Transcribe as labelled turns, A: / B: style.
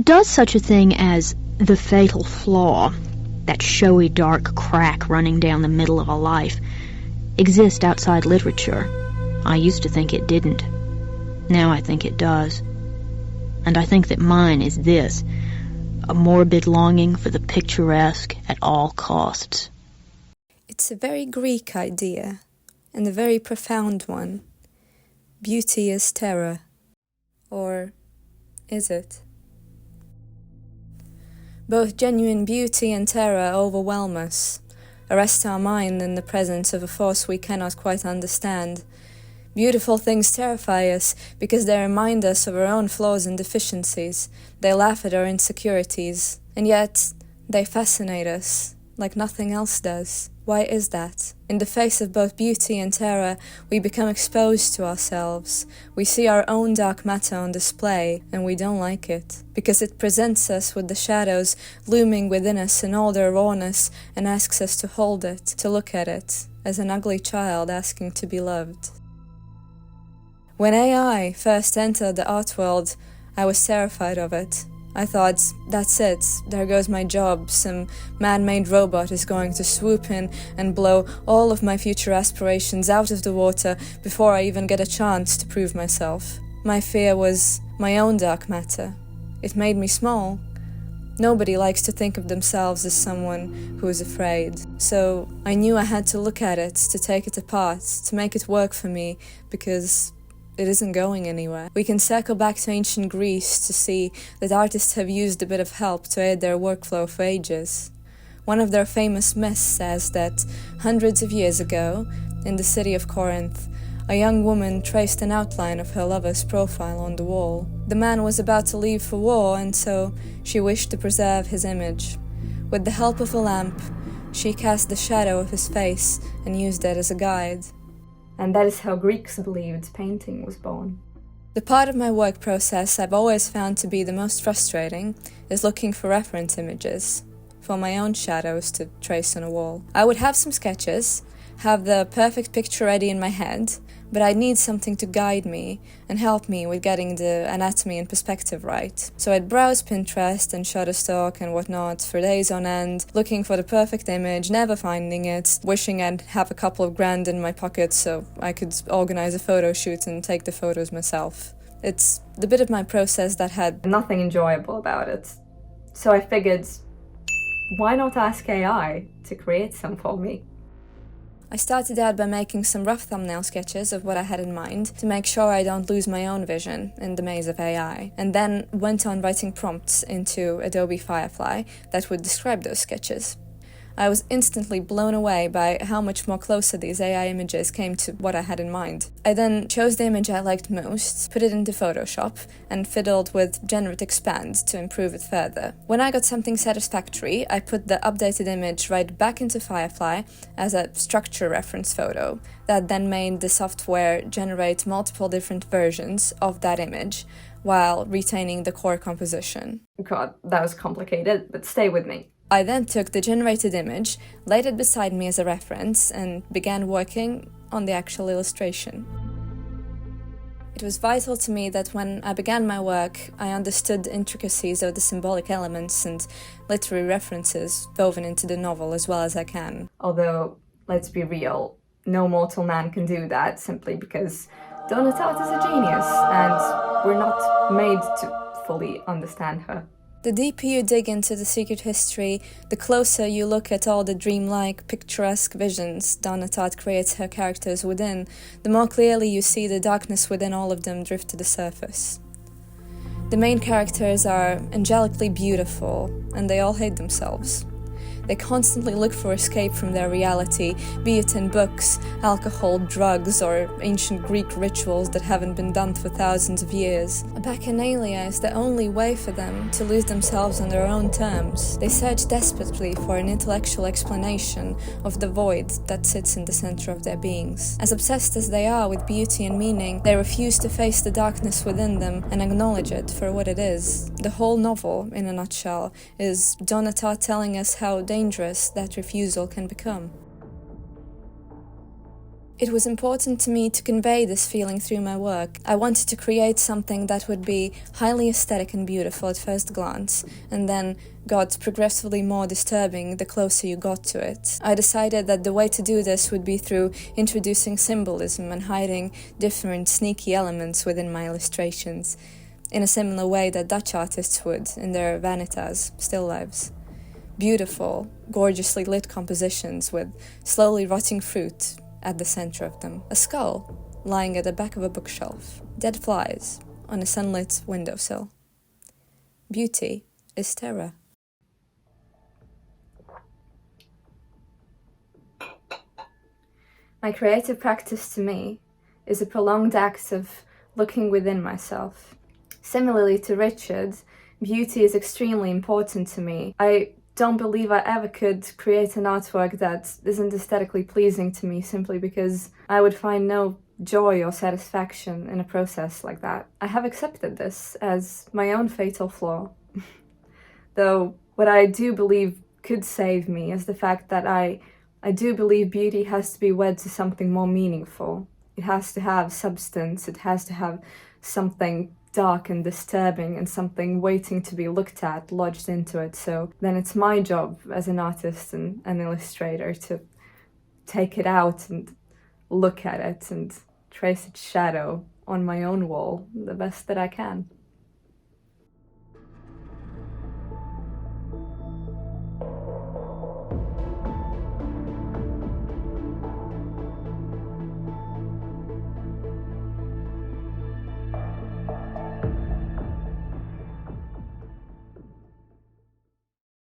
A: Does such a thing as the fatal flaw, that showy dark crack running down the middle of a life, exist outside literature? I used to think it didn't. Now I think it does. And I think that mine is this: a morbid longing for the picturesque at all costs.
B: It's a very Greek idea, and a very profound one. Beauty is terror. Or is it? Both genuine beauty and terror overwhelm us, arrest our mind in the presence of a force we cannot quite understand. Beautiful things terrify us because they remind us of our own flaws and deficiencies. They laugh at our insecurities, and yet they fascinate us like nothing else does. Why is that? In the face of both beauty and terror, we become exposed to ourselves. We see our own dark matter on display, and we don't like it, because it presents us with the shadows looming within us in all their rawness and asks us to hold it, to look at it, as an ugly child asking to be loved. When AI first entered the art world, I was terrified of it. I thought, that's it, there goes my job, some man-made robot is going to swoop in and blow all of my future aspirations out of the water before I even get a chance to prove myself. My fear was my own dark matter. It made me small. Nobody likes to think of themselves as someone who is afraid. So I knew I had to look at it, to take it apart, to make it work for me, because it isn't going anywhere. We can circle back to ancient Greece to see that artists have used a bit of help to aid their workflow for ages. One of their famous myths says that hundreds of years ago, in the city of Corinth, a young woman traced an outline of her lover's profile on the wall. The man was about to leave for war, and so she wished to preserve his image. With the help of a lamp, she cast the shadow of his face and used it as a guide. And that is how Greeks believed painting was born. The part of my work process I've always found to be the most frustrating is looking for reference images, for my own shadows to trace on a wall. I would have some sketches, have the perfect picture ready in my head, but I'd need something to guide me and help me with getting the anatomy and perspective right. So I'd browse Pinterest and Shutterstock and whatnot for days on end, looking for the perfect image, never finding it, wishing I'd have a couple of grand in my pocket so I could organize a photo shoot and take the photos myself. It's the bit of my process that had nothing enjoyable about it. So I figured, why not ask AI to create some for me? I started out by making some rough thumbnail sketches of what I had in mind to make sure I don't lose my own vision in the maze of AI, and then went on writing prompts into Adobe Firefly that would describe those sketches. I was instantly blown away by how much more closer these AI images came to what I had in mind. I then chose the image I liked most, put it into Photoshop, and fiddled with Generate Expand to improve it further. When I got something satisfactory, I put the updated image right back into Firefly as a structure reference photo that then made the software generate multiple different versions of that image while retaining the core composition. God, that was complicated, but stay with me. I then took the generated image, laid it beside me as a reference, and began working on the actual illustration. It was vital to me that when I began my work, I understood the intricacies of the symbolic elements and literary references woven into the novel as well as I can. Although, let's be real, no mortal man can do that simply because Donna Tartt is a genius, and we're not made to fully understand her. The deeper you dig into the secret history, the closer you look at all the dreamlike, picturesque visions Donna Tartt creates her characters within, the more clearly you see the darkness within all of them drift to the surface. The main characters are angelically beautiful, and they all hate themselves. They constantly look for escape from their reality, be it in books, alcohol, drugs, or ancient Greek rituals that haven't been done for thousands of years. A bacchanalia is the only way for them to lose themselves on their own terms. They search desperately for an intellectual explanation of the void that sits in the center of their beings. As obsessed as they are with beauty and meaning, they refuse to face the darkness within them and acknowledge it for what it is. The whole novel, in a nutshell, is Donna Tartt telling us how dangerous that refusal can become. It was important to me to convey this feeling through my work. I wanted to create something that would be highly aesthetic and beautiful at first glance, and then got progressively more disturbing the closer you got to it. I decided that the way to do this would be through introducing symbolism and hiding different sneaky elements within my illustrations, in a similar way that Dutch artists would in their vanitas, still lifes. Beautiful, gorgeously lit compositions with slowly rotting fruit at the center of them, a skull lying at the back of a bookshelf, dead flies on a sunlit windowsill. Beauty is terror. My creative practice to me is a prolonged act of looking within myself. Similarly to Richard, beauty is extremely important to me. I don't believe I ever could create an artwork that isn't aesthetically pleasing to me simply because I would find no joy or satisfaction in a process like that. I have accepted this as my own fatal flaw. Though what I do believe could save me is the fact that I do believe beauty has to be wed to something more meaningful. It has to have substance, it has to have something dark and disturbing and something waiting to be looked at, lodged into it. So then it's my job as an artist and an illustrator to take it out and look at it and trace its shadow on my own wall the best that I can.